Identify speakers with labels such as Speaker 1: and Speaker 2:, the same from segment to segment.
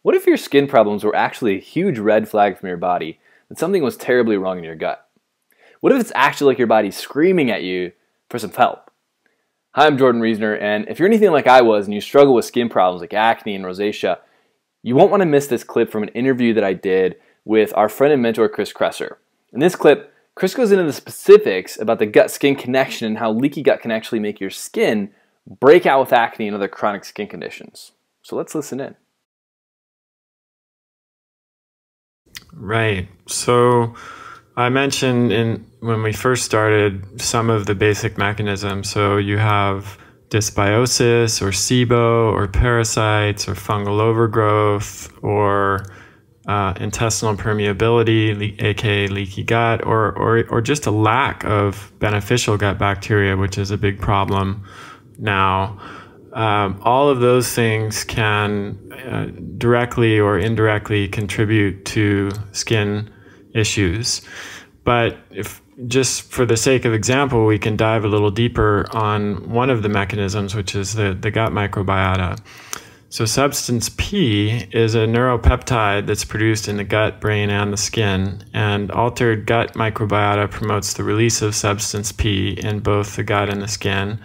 Speaker 1: What if your skin problems were actually a huge red flag from your body that something was terribly wrong in your gut? What if it's actually like your body screaming at you for some help? Hi, I'm Jordan Reasoner, and if you're anything like I was and you struggle with skin problems like acne and rosacea, you won't want to miss this clip from an interview that I did with our friend and mentor, Kresser. In this clip, Chris goes into the specifics about the gut-skin connection and how leaky gut can actually make your skin break out with acne and other chronic skin conditions. So let's listen in.
Speaker 2: Right. So I mentioned when we first started some of the basic mechanisms. So you have dysbiosis or SIBO or parasites or fungal overgrowth or intestinal permeability, aka leaky gut, or just a lack of beneficial gut bacteria, which is a big problem now. All of those things can directly or indirectly contribute to skin issues. But if just for the sake of example, we can dive a little deeper on one of the mechanisms, which is the gut microbiota. So substance P is a neuropeptide that's produced in the gut, brain, and the skin, and altered gut microbiota promotes the release of substance P in both the gut and the skin.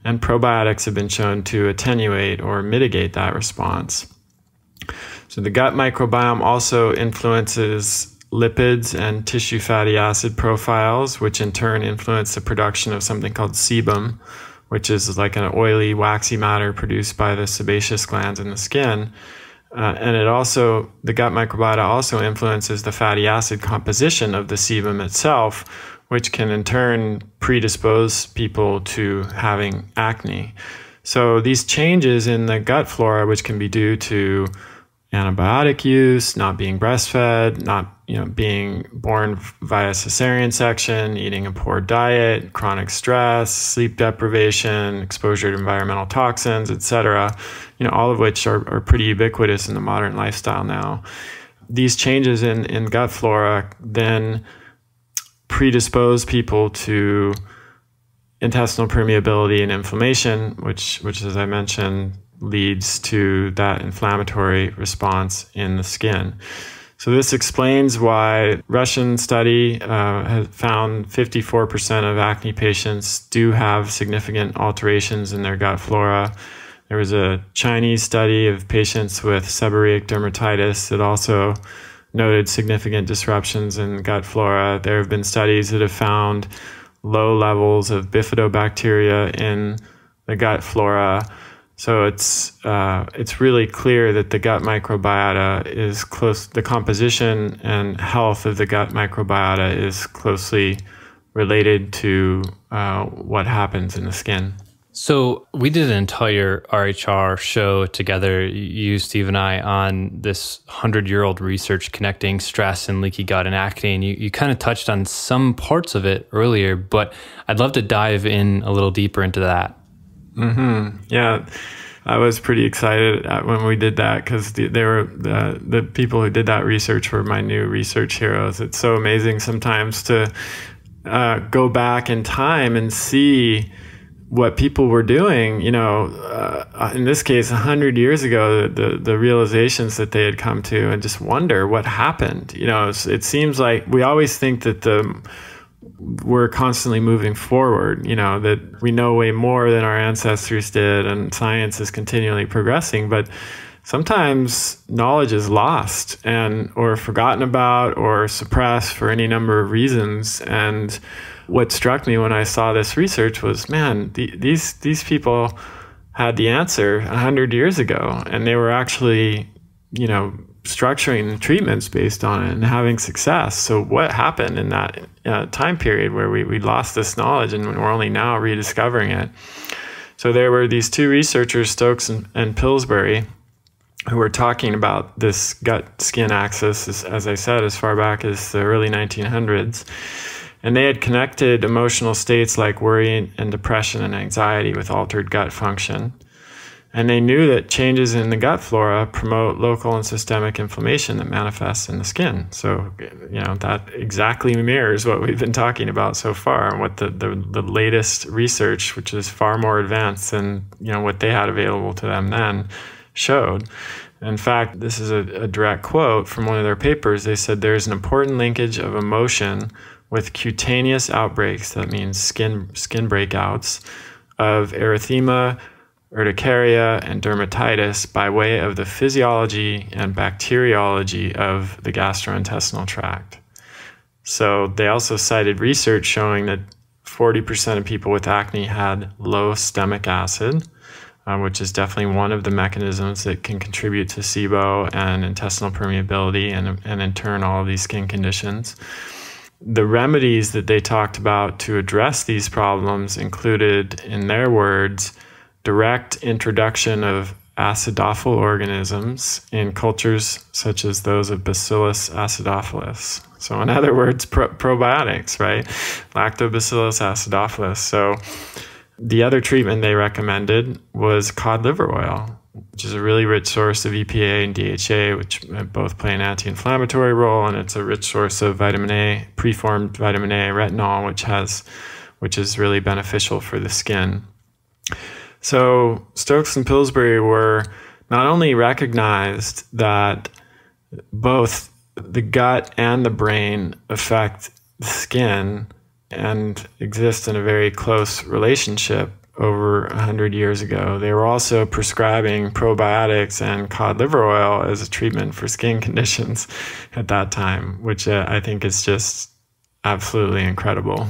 Speaker 2: And probiotics have been shown to attenuate or mitigate that response. So the gut microbiome also influences lipids and tissue fatty acid profiles, which in turn influence the production of something called sebum, which is like an oily, waxy matter produced by the sebaceous glands in the skin. And the gut microbiota also influences the fatty acid composition of the sebum itself, which can in turn predispose people to having acne. So these changes in the gut flora, which can be due to antibiotic use, not being breastfed, not being born via cesarean section, eating a poor diet, chronic stress, sleep deprivation, exposure to environmental toxins, etc., all of which are pretty ubiquitous in the modern lifestyle now. These changes in gut flora then predispose people to intestinal permeability and inflammation, which as I mentioned, leads to that inflammatory response in the skin. So this explains why Russian study has found 54% of acne patients do have significant alterations in their gut flora. There was a Chinese study of patients with seborrheic dermatitis that also noted significant disruptions in gut flora. There have been studies that have found low levels of bifidobacteria in the gut flora. So it's really clear that the gut microbiota is close. The composition and health of the gut microbiota is closely related to what happens in the skin.
Speaker 3: So we did an entire RHR show together, you, Steve, and I, on this 100-year-old research connecting stress and leaky gut and acne. And you kind of touched on some parts of it earlier, but I'd love to dive in a little deeper into that.
Speaker 2: Mm-hmm. Yeah, I was pretty excited when we did that because they were the people who did that research were my new research heroes. It's so amazing sometimes to go back in time and see what people were doing, in this case, 100 years ago, the realizations that they had come to, and just wonder what happened. It seems like we always think that we're constantly moving forward, that we know way more than our ancestors did, and science is continually progressing. But sometimes knowledge is lost or forgotten about or suppressed for any number of reasons. And what struck me when I saw this research was, man, these people had the answer 100 years ago, and they were actually, structuring treatments based on it and having success. So what happened in that time period where we lost this knowledge and we're only now rediscovering it? So there were these two researchers, Stokes and Pillsbury, who were talking about this gut-skin axis, as I said, as far back as the early 1900s. And they had connected emotional states like worry and depression and anxiety with altered gut function. And they knew that changes in the gut flora promote local and systemic inflammation that manifests in the skin. So, that exactly mirrors what we've been talking about so far, and what the latest research, which is far more advanced than what they had available to them then, showed. In fact, this is a direct quote from one of their papers. They said there's an important linkage of emotion with cutaneous outbreaks, that means skin breakouts, of erythema, urticaria, and dermatitis by way of the physiology and bacteriology of the gastrointestinal tract. So they also cited research showing that 40% of people with acne had low stomach acid, which is definitely one of the mechanisms that can contribute to SIBO and intestinal permeability and in turn all of these skin conditions. The remedies that they talked about to address these problems included, in their words, direct introduction of acidophil organisms in cultures such as those of Bacillus acidophilus. So in other words, probiotics, right? Lactobacillus acidophilus. So the other treatment they recommended was cod liver oil, which is a really rich source of EPA and DHA, which both play an anti-inflammatory role, and it's a rich source of vitamin A, preformed vitamin A, retinol, which is really beneficial for the skin. So Stokes and Pillsbury were not only recognized that both the gut and the brain affect the skin and exist in a very close relationship over 100 years ago. They were also prescribing probiotics and cod liver oil as a treatment for skin conditions at that time, which I think is just absolutely incredible.